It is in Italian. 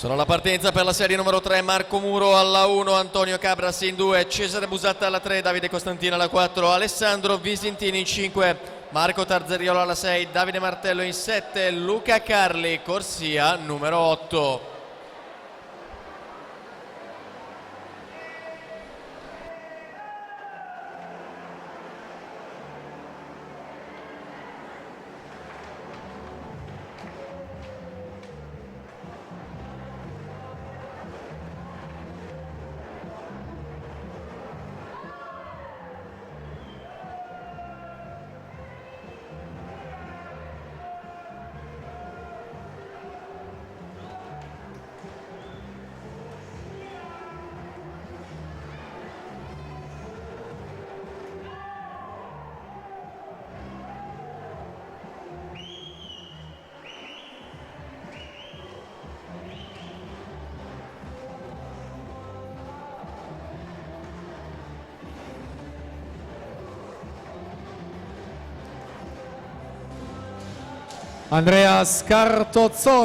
Sono alla partenza per la serie numero 3, Marco Muro alla 1, Antonio Cabras in 2, Cesare Busatta alla 3, Davide Costantino alla 4, Alessandro Visintini in 5, Marco Tarzariolo alla 6, Davide Martello in 7, Luca Carli, corsia numero 8. Andrea Scartozzoni.